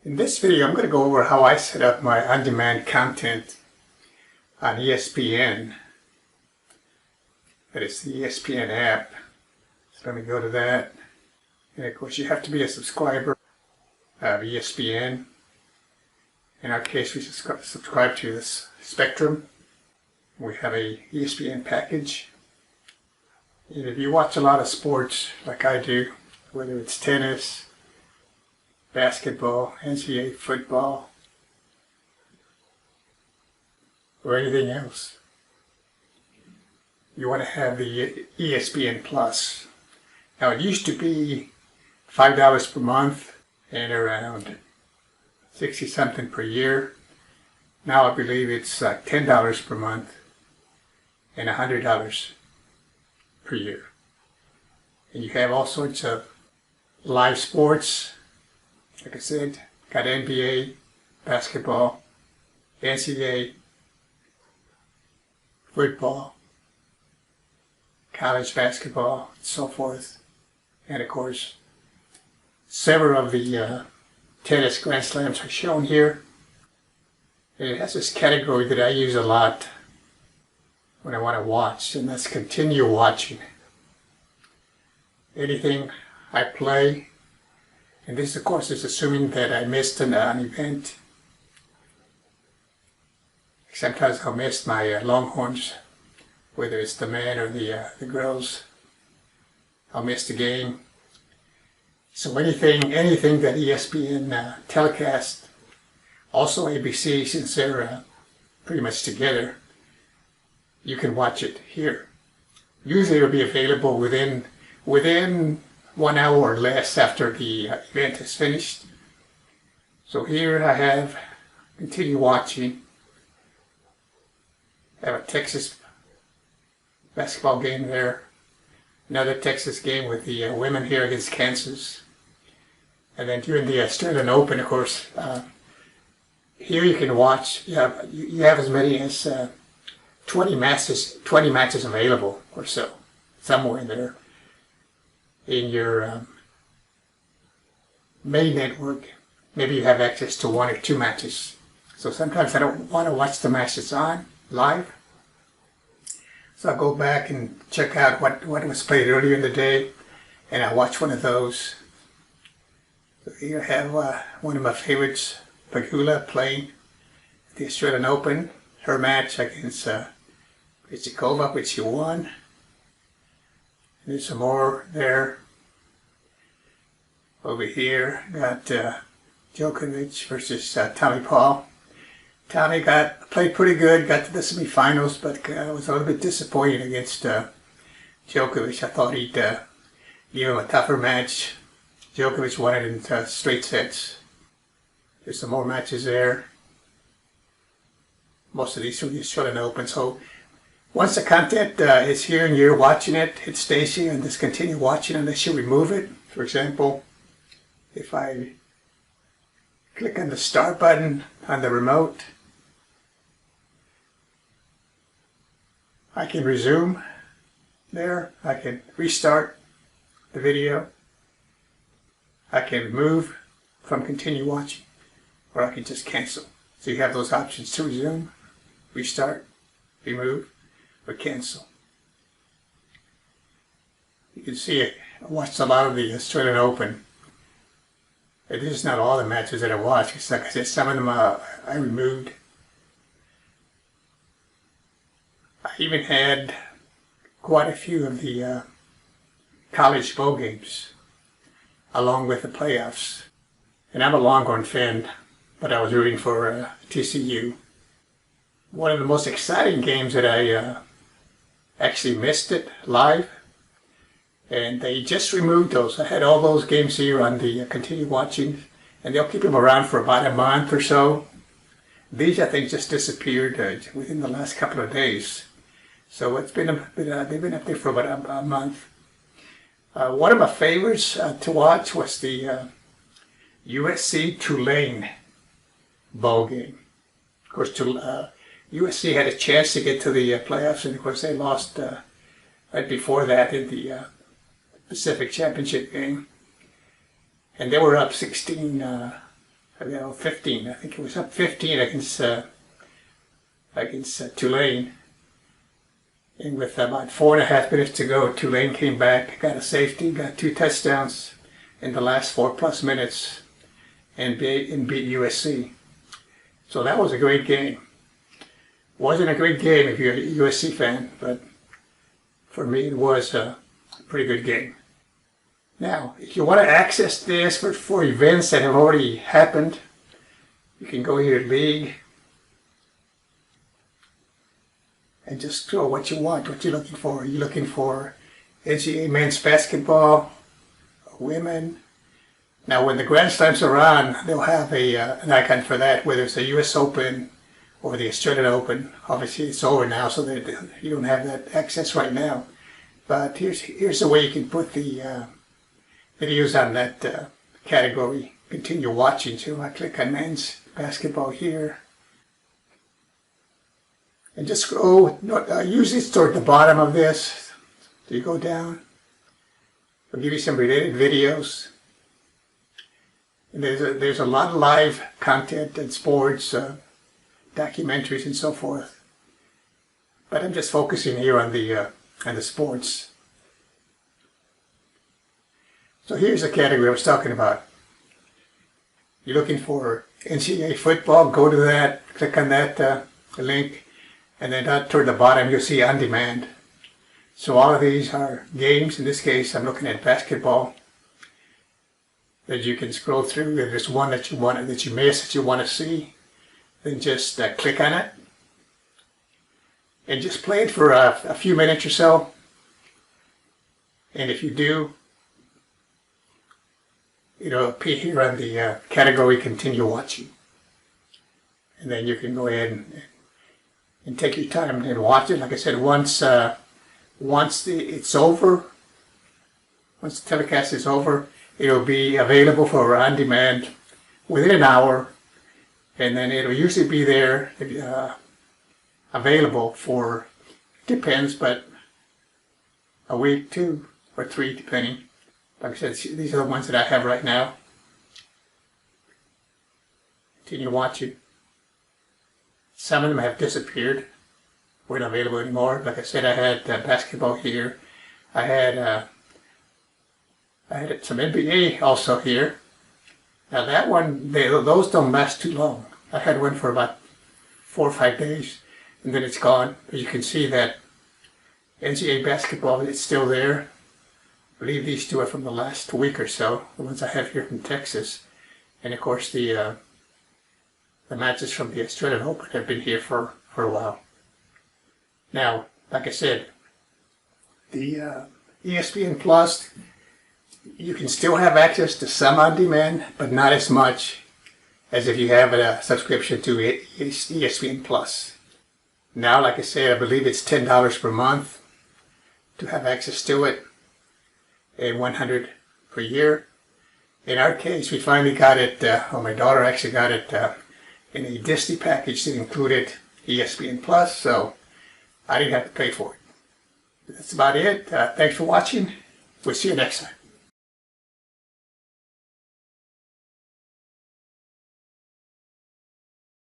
In this video, I'm going to go over how I set up my on-demand content on ESPN. That is the ESPN app. So let me go to that. And of course, you have to be a subscriber of ESPN. In our case, we subscribe to this Spectrum. We have a ESPN package. And if you watch a lot of sports like I do, whether it's tennis, basketball, NCAA football, or anything else, you want to have the ESPN Plus. Now it used to be $5 per month and around 60 something per year. Now I believe it's $10 per month and $100 per year. And you have all sorts of live sports. Like I said, got NBA, basketball, NCAA, football, college basketball, and so forth. And of course, several of the tennis Grand Slams are shown here. And it has this category that I use a lot when I want to watch, and that's continue watching. Anything I play, and this of course is assuming that I missed an event. Sometimes I'll miss my Longhorns, whether it's the men or the girls. I'll miss the game. So anything that ESPN telecasts, also ABC, since they're pretty much together, you can watch it here. Usually it'll be available within 1 hour or less after the event is finished. So here I have continue watching. I have a Texas basketball game there. Another Texas game with the women here against Kansas. And then during the Australian Open, of course, here you can watch. You have as many as 20 matches available or so, somewhere in there. In your main network, maybe you have access to 1 or 2 matches. So sometimes I don't want to watch the match that's on live. So I'll go back and check out what was played earlier in the day, and I'll watch one of those. So here I have one of my favorites, Pegula, playing at the Australian Open. Her match against Krejcikova, which she won. There's some more there. Over here, got Djokovic versus Tommy Paul. Tommy played pretty good, got to the semifinals, but was a little bit disappointed against Djokovic. I thought he'd give him a tougher match. Djokovic won it in straight sets. There's some more matches there. Most of these from the Australian Open. So once the content is here and you're watching it, it stays here and just continue watching unless you remove it. For example, if I click on the start button on the remote, I can resume there. I can restart the video. I can remove from continue watching, or I can just cancel. So you have those options to resume, restart, remove, or cancel. You can see I watched a lot of the Australian Open. It is not all the matches that I watched. It's like I said, some of them I removed. I even had quite a few of the college bowl games, along with the playoffs. And I'm a Longhorn fan, but I was rooting for TCU. One of the most exciting games that I actually missed it live, and they just removed those. I had all those games here on the continue watching, and they'll keep them around for about a month or so. These, I think, just disappeared within the last couple of days. So it's been they've been up there for about a month. One of my favorites to watch was the USC Tulane bowl game. Of course, USC had a chance to get to the playoffs, and of course they lost right before that in the Pacific Championship game. And they were up 16 15. I think it was up 15 against Tulane. And with about 4.5 minutes to go, Tulane came back, got a safety, got 2 touchdowns in the last 4+ minutes, and beat USC. So that was a great game. Wasn't a great game if you're a USC fan, but for me it was a pretty good game. Now, if you want to access this for events that have already happened, you can go here to League and just scroll what you want, what you're looking for. Are you looking for NCAA men's basketball, women? Now, when the Grand Slams are on, they'll have an icon for that, whether it's the U.S. Open or the Australian Open. Obviously, it's over now, so that you don't have that access right now. But here's the way you can put the videos on that category. Continue watching. So I click on men's basketball here. And just scroll. Usually it's toward the bottom of this. So you go down. It'll give you some related videos. And there's a lot of live content and sports, documentaries and so forth. But I'm just focusing here on the sports. So here's the category I was talking about. You're looking for NCAA football, go to that, click on that link, and then down toward the bottom you'll see on demand. So all of these are games. In this case, I'm looking at basketball that you can scroll through. If there's one that you miss that you want to see, then just click on it and just play it for a few minutes or so. And if you do, it'll appear here on the category continue watching. And then you can go ahead and take your time and watch it. Like I said, once it's over, once the telecast is over, it'll be available for on demand within an hour, and then it'll usually be there available for, depends, but a week, 2 or 3, depending. Like I said, these are the ones that I have right now. Continue watching. Some of them have disappeared, weren't available anymore. Like I said, I had basketball here. I had some NBA also here. Now that one, those don't last too long. I had one for about 4 or 5 days, and then it's gone. But you can see that NCAA basketball is still there. I believe these 2 are from the last week or so, the ones I have here from Texas. And of course the matches from the Australian Open have been here for a while. Now, like I said, the ESPN Plus, you can still have access to some on demand, but not as much as if you have a subscription to ESPN Plus. Now, like I said, I believe it's $10 per month to have access to it, and $100 per year. In our case, we finally got it, my daughter actually got it in a Disney package that included ESPN Plus, so I didn't have to pay for it. That's about it. Thanks for watching. We'll see you next time.